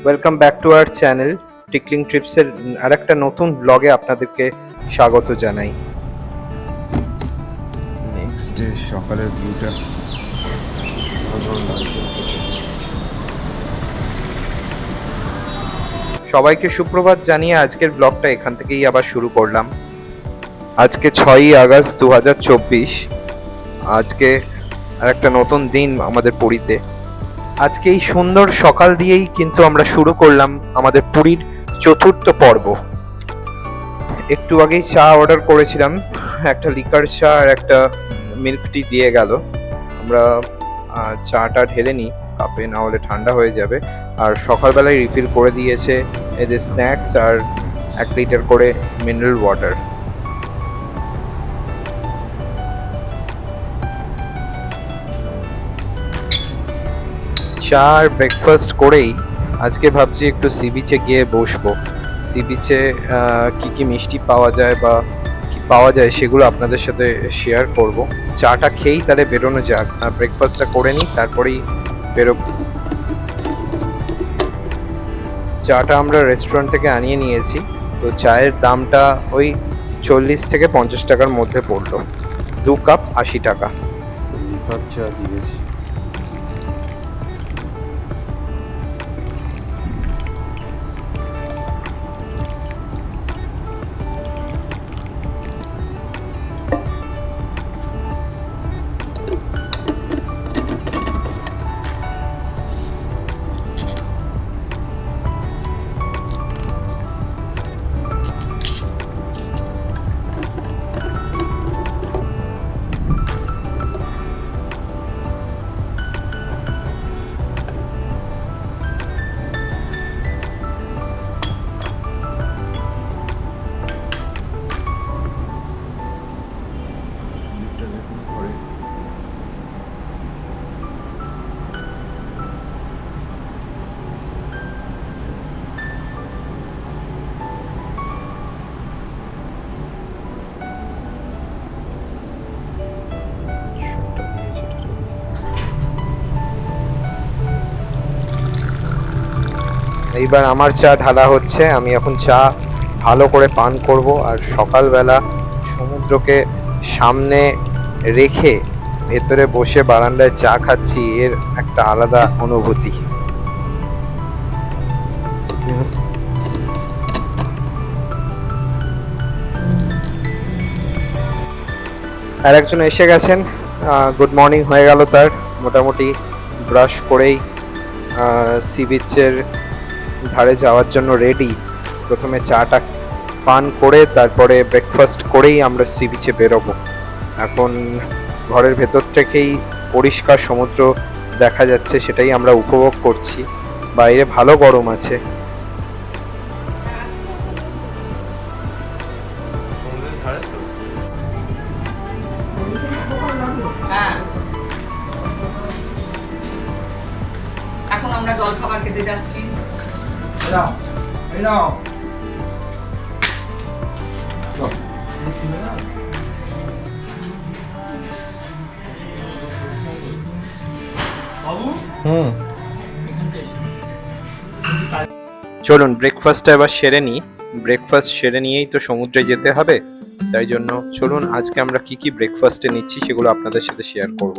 Welcome back to our channel tickling ট্রিপসের আরেকটা নতুন ব্লগে আপনাদেরকে স্বাগত জানাই। নেক্সট ডে সকালের ভিউটা সবাইকে সুপ্রভাত জানিয়ে আজকের ব্লগটা এখান থেকেই আবার শুরু করলাম। আজকে 6ই আগস্ট 2024। আজকে আরেকটা নতুন দিন আমাদের পুরীতে। আজকে এই সুন্দর সকাল দিয়েই কিন্তু আমরা শুরু করলাম আমাদের পুরীর চতুর্থ পর্ব। একটু আগেই চা অর্ডার করেছিলাম, একটা লিকার চা আর একটা মিল্ক টি দিয়ে গেল। আমরা চাটা ঢেলে নিই কাপে, না হলে ঠান্ডা হয়ে যাবে। আর সকালবেলায় রিফিল করে দিয়েছে এদের স্ন্যাক্স আর 1 লিটার করে মিনারেল ওয়াটার। চা আর ব্রেকফাস্ট করেই আজকে ভাবছি একটু সি বিচে গিয়ে বসবো। সি বিচে কী কী মিষ্টি পাওয়া যায় বা কি পাওয়া যায় সেগুলো আপনাদের সাথে শেয়ার করব। চাটা খেয়েই তাহলে বেরোনো যাক, ব্রেকফাস্টটা করে নিই তারপরেই বেরোব। চাটা আমরা রেস্টুরেন্ট থেকে আনিয়ে নিয়েছি, তো চায়ের দামটা ওই 40 থেকে 50 টাকার মধ্যে পড়লো। 2 কাপ 80 টাকা। খরচা দিয়েছি। এইবার আমার চা ঢালা হচ্ছে, আমি এখন চা ভালো করে পান করব। আর সকালবেলা সমুদ্রকে সামনে রেখে ভেতরে বসে বারান্দায় চা খাচ্ছি, এর একটা আলাদা অনুভূতি। আর একজন এসে গেছেন, গুড মর্নিং হয়ে গেল তার। মোটামুটি ব্রাশ করেই সি বিচের ধারে যাওয়ার জন্য রেডি। প্রথমে চাটা পান করে তারপরে ব্রেকফাস্ট করেই আমরা সি বিচে বেরোবো। এখন ঘরের ভেতর থেকেই পরিষ্কার সমুদ্র দেখা যাচ্ছে, সেটাই আমরা উপভোগ করছি। বাইরে ভালো গরম আছে। এখন আমরা জল খাবার খেতে যাচ্ছি। চলুন ব্রেকফাস্টটা এবার সেরে নিই। ব্রেকফাস্ট সেরে নিয়েই তো সমুদ্রে যেতে হবে, তাই জন্য চলুন আজকে আমরা কি কি ব্রেকফাস্টে নিচ্ছি সেগুলো আপনাদের সাথে শেয়ার করব।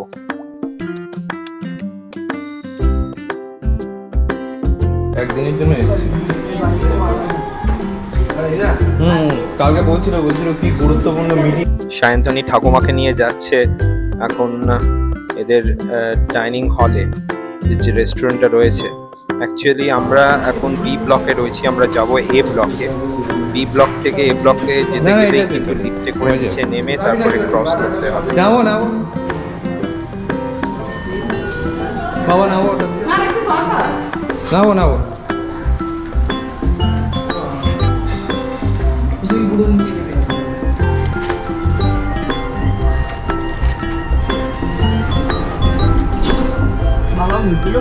একদিনের জন্য এসেছি। কালকে বলছিল কি গুরুত্বপূর্ণ মিটিং। সায়ন্তনী ঠাকুমাকে নিয়ে যাচ্ছে এখন এদের ডাইনিং হলে, যে রেস্টুরেন্টটা রয়েছে। অ্যাকচুয়ালি আমরা এখন বি ব্লকে রয়েছি, আমরা যাব এ ব্লকে। বি ব্লক থেকে এ ব্লকে যেতে গেলেই কিন্তু লিফটে করে নিচে নেমে তারপরে ক্রস করতে হবে। নাও বাবা নাও নাও বাবা মুখগুলো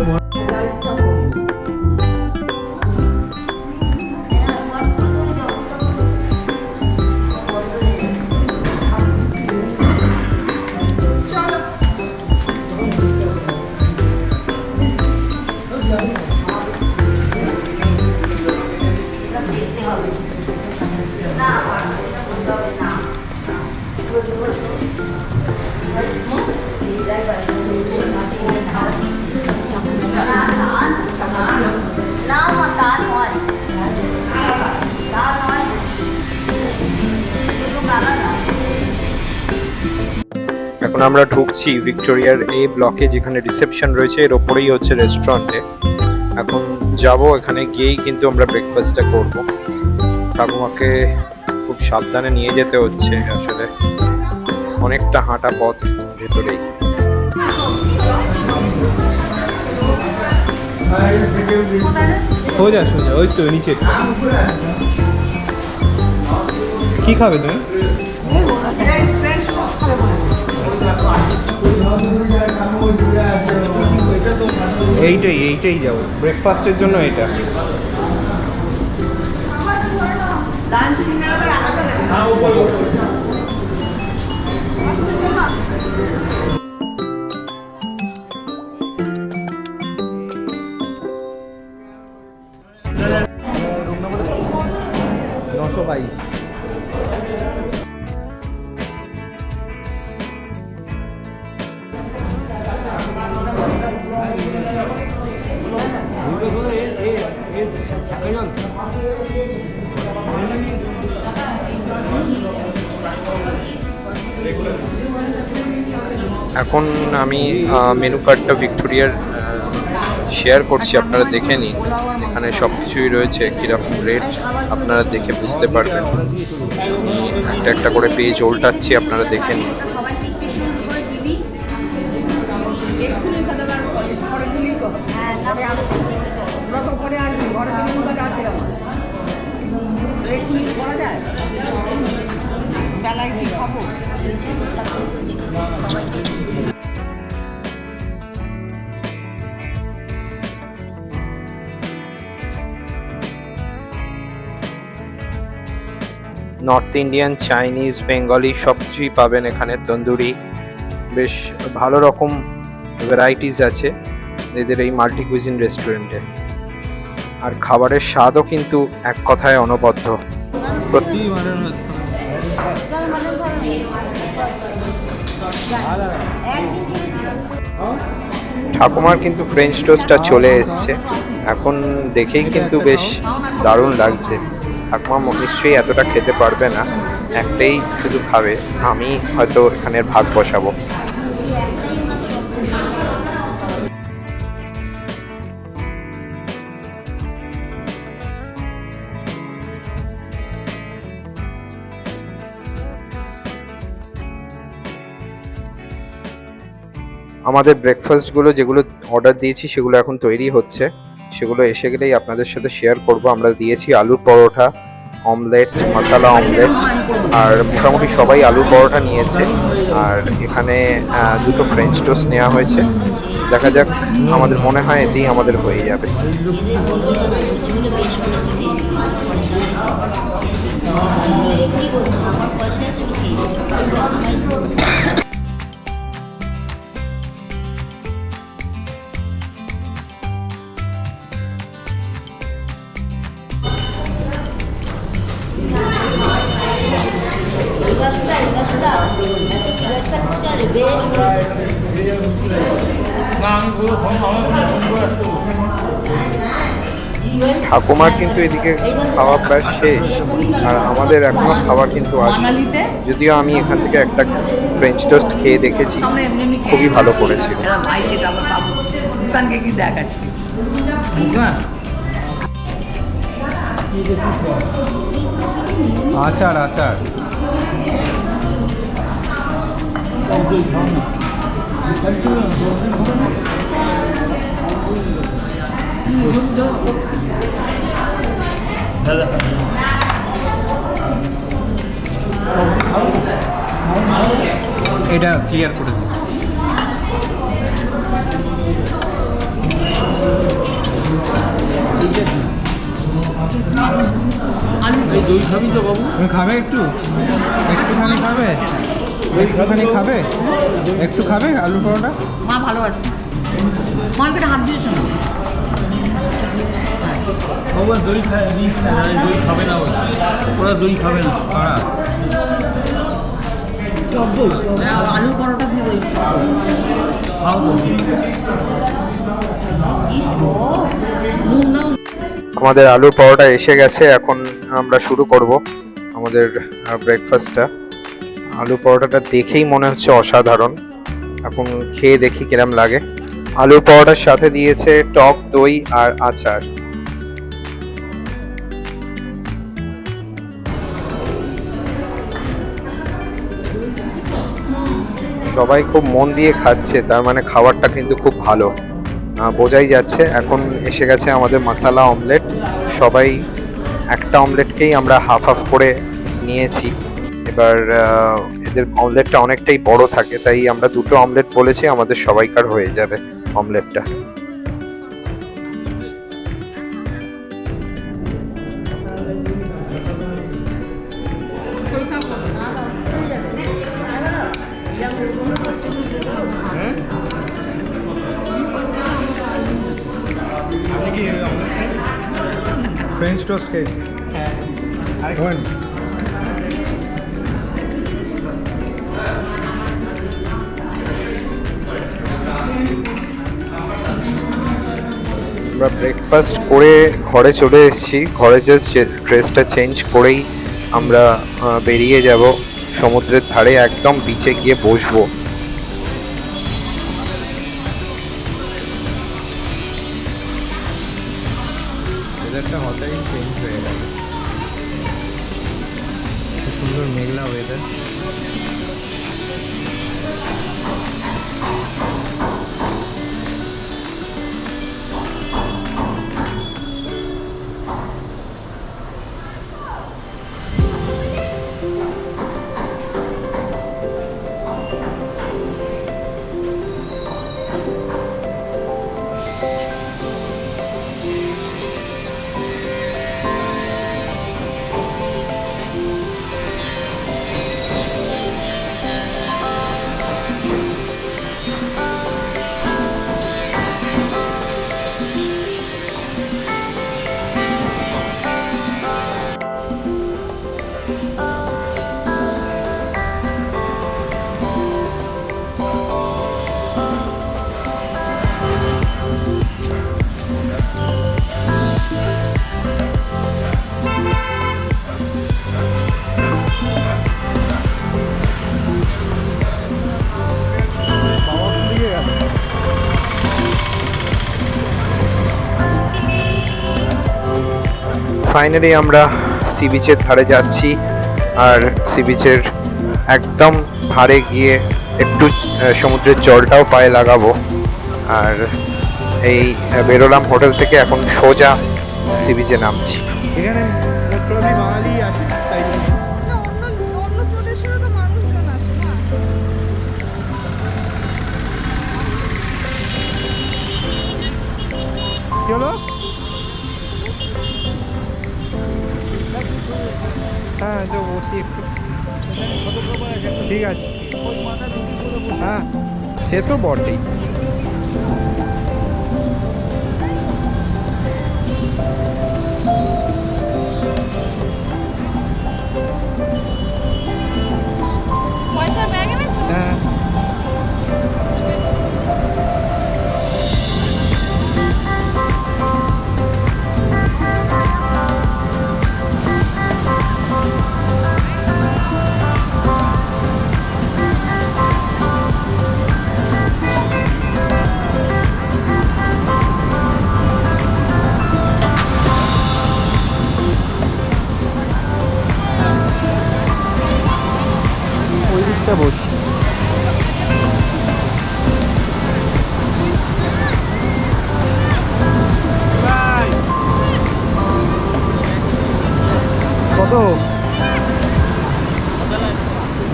এখন আমরা ঢুকছি ভিক্টোরিয়ার এই ব্লকে, যেখানে রিসেপশন রয়েছে এর ওপরেই হচ্ছে রেস্টুরেন্টে। এখন যাব, এখানে গিয়েই কিন্তু আমরা ব্রেকফাস্টটা করব। ঠাকুমাকে খুব সাবধানে নিয়ে যেতে হচ্ছে, আসলে অনেকটা হাঁটা পথ ভেতরেই। সোজা সোজা ওই তো নিচে। কি খাবে তুমি? এইটাই যাবো ব্রেকফাস্টের জন্য। এটা নশো 22। এখন আমি মেনু কার্ডটা ভিক্টোরিয়ার শেয়ার করছি, আপনারা দেখে নিন। এখানে সব কিছুই রয়েছে, কীরকম রেট আপনারা দেখে বুঝতে পারবেন। আমি একটা একটা করে পেজ উল্টাচ্ছি, আপনারা দেখে নিন। বেলায় কি খাবো? নর্থ ইন্ডিয়ান, চাইনিজ, বেঙ্গলি সব কিছুই পাবেন এখানে। তন্দুরি, বেশ ভালো রকম ভ্যারাইটিস আছে এদের এই মাল্টি কুইজিন রেস্টুরেন্টে। আর খাবারের স্বাদও কিন্তু এক কথায় অনবদ্য। ঠাকুমার কিন্তু ফ্রেঞ্চ টোস্টটা চলে এসছে, এখন দেখেই কিন্তু বেশ দারুণ লাগছে। ঠাকুমা নিশ্চয়ই এতটা খেতে পারবে না, একটাই শুধু খাবে। আমি হয়তো এখানের ভাগ বসাবো। আমাদের ব্রেকফাস্টগুলো যেগুলো অর্ডার দিয়েছি সেগুলো এখন তৈরি হচ্ছে, সেগুলো এসে গেলেই আপনাদের সাথে শেয়ার করব। আমরা দিয়েছি আলুর পরোটা, অমলেট, মশলা অমলেট, আর মোটামুটি সবাই আলুর পরোটা নিয়েছে। আর এখানে দুটো ফ্রেঞ্চ টোস্ট নেওয়া হয়েছে। দেখা যাক, আমাদের মনে হয় এতেই আমাদের হয়ে যাবে। ঠাকুমার কিন্তু এদিকে খাওয়া প্রায় শেষ, আর আমাদের এখনো খাবার কিন্তু আছে। যদিও আমি এখান থেকে একটা ফ্রেঞ্চ টোস্ট খেয়ে দেখেছি, খুবই ভালো করেছিল। দোকানকে কি দেখাচ্ছি? আচার আচার এটা ক্লিয়ার করে দিই। দই খাবি তো বাবু? তুমি খাবে একটুখানি খাবে? একটুখানি খাবে? একটু খাবে আলু পরোটা? মা ভালো আছে, মা এখানে হাত দিয়েছ না। বাবু দই খায়, দই খাবে না, ওরা দই খাবে না। আলু পরোটা দিয়ে দই খাও তো। আমাদের আলুর পরোটা এসে গেছে, এখন আমরা শুরু করব আমাদের ব্রেকফাস্টটা। আলু পরোটাটা দেখেই মনে হচ্ছে অসাধারণ। এখন খেয়ে দেখি কিরম লাগে। আলুর পরোটার সাথে দিয়েছে টক দই আর আচার। সবাই খুব মন দিয়ে খাচ্ছে, তার মানে খাবারটা কিন্তু খুব ভালো বোঝাই যাচ্ছে। এখন এসে গেছে আমাদের মশলা অমলেট। সবাই একটা অমলেটকেই আমরা হাফ হাফ করে নিয়েছি। এবার এদের অমলেটটা অনেকটাই বড় থাকে, তাই আমরা দুটো অমলেট বলেছি, আমাদের সবাইকার হয়ে যাবে অমলেটটা। ফ্রেঞ্চ টোস্ট খেয়েছি। ওয়ান আমরা ব্রেকফাস্ট করে ঘরে চলে এসেছি। ঘরে জাস্ট ড্রেসটা চেঞ্জ করেই আমরা বেরিয়ে যাব সমুদ্রের ধারে, একদম বিচে গিয়ে বসবো। ওয়েদারটা হঠাৎই চেঞ্জ হয়ে গেল, খুব সুন্দর মেঘলা ওয়েদার। ফাইনালি আমরা সি বিচের ধারে যাচ্ছি, আর সি বিচের একদম ধারে গিয়ে একটু সমুদ্রের জলটাও পায়ে লাগাবো। আর এই বেরোলাম হোটেল থেকে, এখন সোজা সি বিচে নামছি। এখানে মোস্ট প্রবাবলি বাঙালি আছে, তাই জন্য। না, অন্য প্রদেশেরও তো মানুষজন আসে না। কি হলো? হ্যাঁ, তো বসি একটু। ঠিক আছে, হ্যাঁ সে তো বটেই। পয়সার ব্যাগ এনেছো? হ্যাঁ, ওই দিকটা বসি। কত?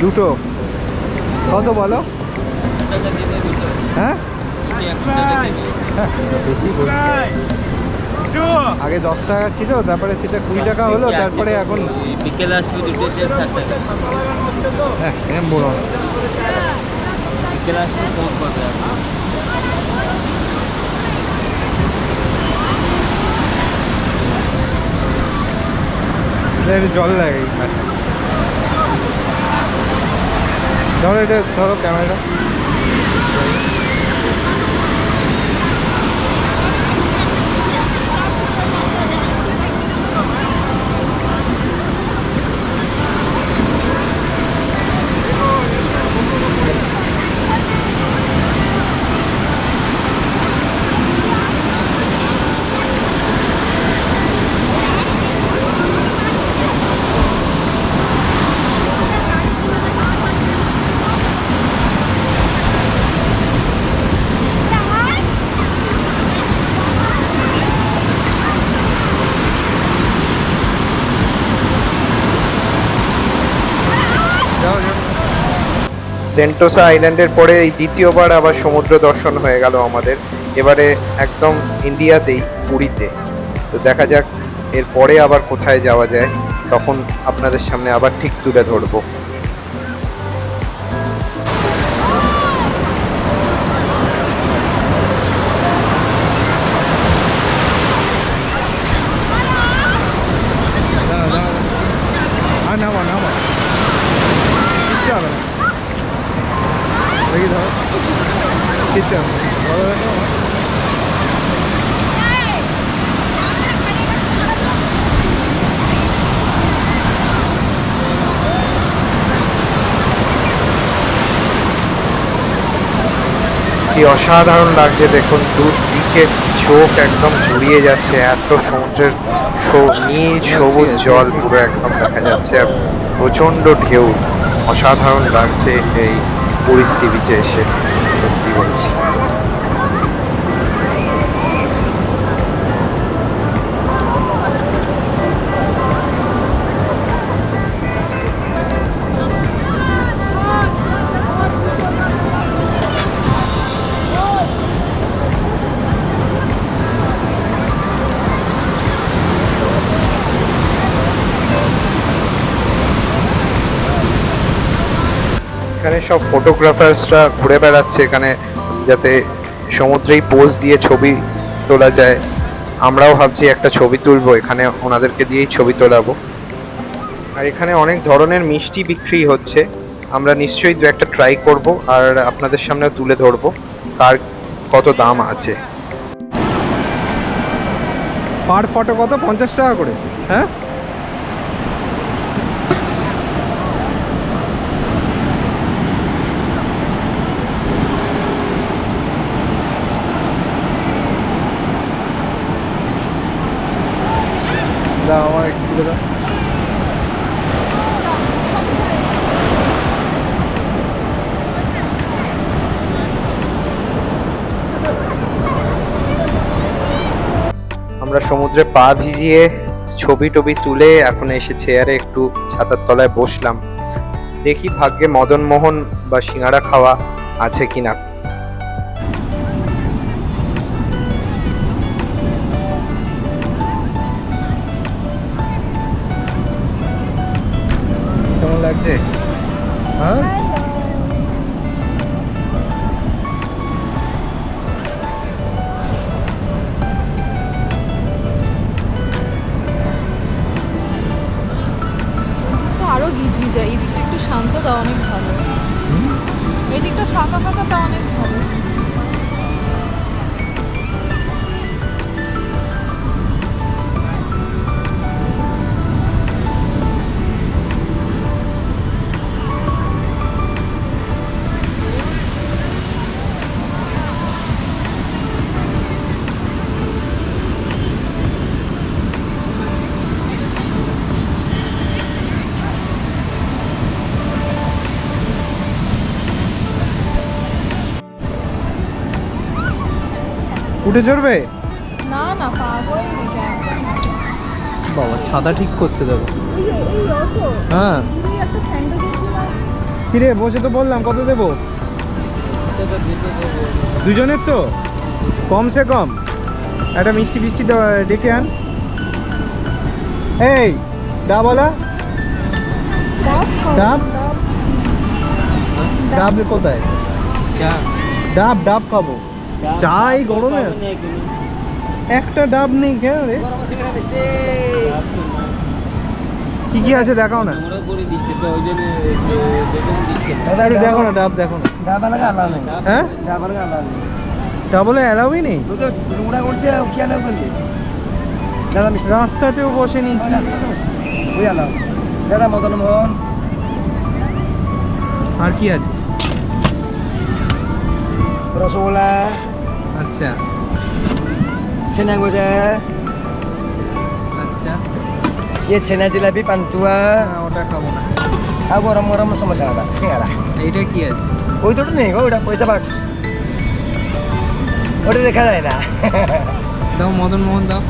দুটো কত বলো? হ্যাঁ, বেশি বলছি। আগে 10 টাকা ছিল, তারপরে সেটা 20 টাকা হলো, তারপরে এখন বিকেলে আসবে দুটো চেয়ে 60 টাকা। হ্যাঁ এরকম বলো না। বিকেলে আসবে কম পাবে। একটু জল লাগে এই মাঠে। ধরো এটা, ধরো ক্যামেরা। সেন্টোসা আইল্যান্ডের পরে এই দ্বিতীয়বার আবার সমুদ্র দর্শন হয়ে গেল আমাদের, এবারে একদম ইন্ডিয়াতেই, পুরীতে। তো দেখা যাক এরপরে আবার কোথায় যাওয়া যায়, তখন আপনাদের সামনে আবার ঠিক তুলে ধরবো। আর নামা নামা, কিচ্ছু হবে না, দেখি ধর, কিচ্ছু হবে না, ভালো দেখো। কি অসাধারণ লাগছে দেখুন, দূর দিকে চোখ একদম জুড়িয়ে যাচ্ছে, এত সমুদ্রের নীল সবুজ জল পুরো একদম দেখা যাচ্ছে, আর প্রচণ্ড ঢেউ, অসাধারণ লাগছে এই পুরী সি বিচে এসে, সত্যি বলছি। এখানে সব ফটোগ্রাফার্সরা ঘুরে বেড়াচ্ছে এখানে, যাতে সমুদ্রেই পোজ দিয়ে ছবি তোলা যায়। আমরাও ভাবছি একটা ছবি তুলবো এখানে, ওনাদেরকে দিয়েই ছবি তোলাবো। আর এখানে অনেক ধরনের মিষ্টি বিক্রি হচ্ছে, আমরা নিশ্চয়ই দু একটা ট্রাই করব আর আপনাদের সামনেও তুলে ধরবো কার কত দাম আছে। পার ফটো কত? 50 টাকা করে, হ্যাঁ? দাও আমার একটু তুলে দাও। আমরা সমুদ্রে পা ভিজিয়ে ছবি টবি তুলে এখন এসে চেয়ারে একটু ছাতার তলায় বসলাম, দেখি ভাগ্যে মদন মোহন বা সিঙ্গাড়া খাওয়া আছে কিনা। কেমন লাগছে? হ্যাঁ, আরো গিজগিজা, এই দিকটা একটু শান্ত, তা অনেক ভালো। এই দিকটা ফাঁকা ফাঁকা, তা অনেক ভালো। উঠে চড়বে? না না, পাগল নাকি একদম। বাবা ছাতা ঠিক করছে দেখো। এই অটো, হ্যাঁ, তুমি একটা স্যান্ডো দিয়েছিলাম। কিরে বসে তো বললাম, কত দেবো? দুজনের তো কমসে কম একটা মিষ্টি ফিষ্টি ডেকে আন। এই ডাবওয়ালা, ডাব ডাব কোথায়? ডাব ডাব খাবো, চা এই গরমে একটা ডাব নেই কেন রে? কি কি আছে দেখাও না, একটু দেখো না, ডাব দেখো না। হ্যাঁ, ডাবলে অ্যালাউই নেই, রাস্তাতেও বসেনি। দাদা মদন মোহন, আর কি আছে? রসগোল্লা, আচ্ছা छेना गजा, আচ্ছা, ये छेना जिलापी पाন্তুয়া, না ওটা খাবো না। আর গরম গরম সমোসা দাদা, সিঙ্গারা। এইটা কি আছে? ওই তো নেই গো, ওটা পয়সা বাক্স, ওটা দেখা যায় না। দাও মদন মোহন দাও।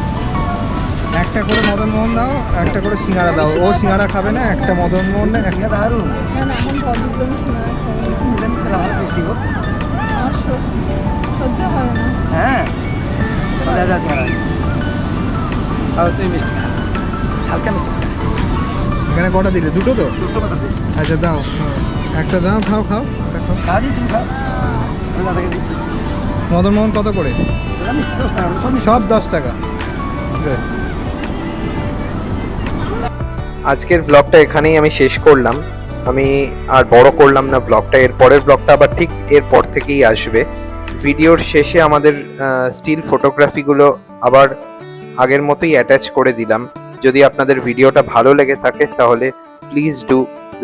একটা করে মদন মোহন দাও, একটা করে সিঙ্গারা দাও। ও সিঙ্গারা খাবে না, একটা মদন মোহন না, সিঙ্গারা দারুন। না না, এখন ভদ্রলোক সিঙ্গারা খাবে না। নিরামিষ খেলে ভালো মিষ্টি গো। আমার সহ্য হয় না। হ্যাঁ দাদা সিঙ্গারা আর তুমি মিষ্টি খা, হালকা মিষ্টি খা। এখানে কটা দিলে? দুটো তো? দুটো কথা দিচ্ছি। আচ্ছা দাও, একটা দাও, খাও খাও একটা খাও। খাওয়া দিই, তুমি খাও, আমি দাদাকে দিচ্ছি। মদন মোহন কত করে? দাদা মিষ্টি 10 টাকা, সব মিষ্টি। সব 10 টাকা। আজকের ব্লগটা এখানেই আমি শেষ করলাম। আমি আর বড় করলাম না ব্লগটা। এর পরের ব্লগটা আবার ঠিক এরপর থেকেই আসবে। ভিডিওর শেষে আমাদের স্টিল ফটোগ্রাফিগুলো আবার আগের মতোই অ্যাটাচ করে দিলাম। যদি আপনাদের ভিডিওটা ভালো লেগে থাকে তাহলে please do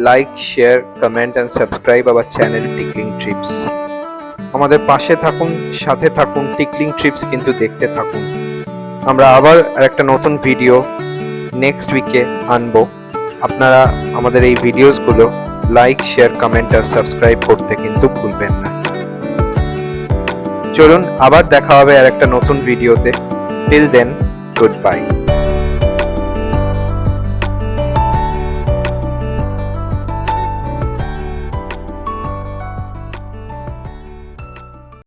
like, share, comment and subscribe our channel tickling TRIPS. আমাদের পাশে থাকুন, সাথে থাকুন, টিকলিং ট্রিপস কিন্তু দেখতে থাকুন। আমরা আবার একটা নতুন ভিডিও নেক্সট উইকে আনবো। আপনারা আমাদের এই ভিডিওসগুলো লাইক, শেয়ার, কমেন্ট আর সাবস্ক্রাইব করতে কিন্তু ভুলবেন না। চলুন আবার দেখা হবে আর একটা নতুন ভিডিওতে। Till then, good by.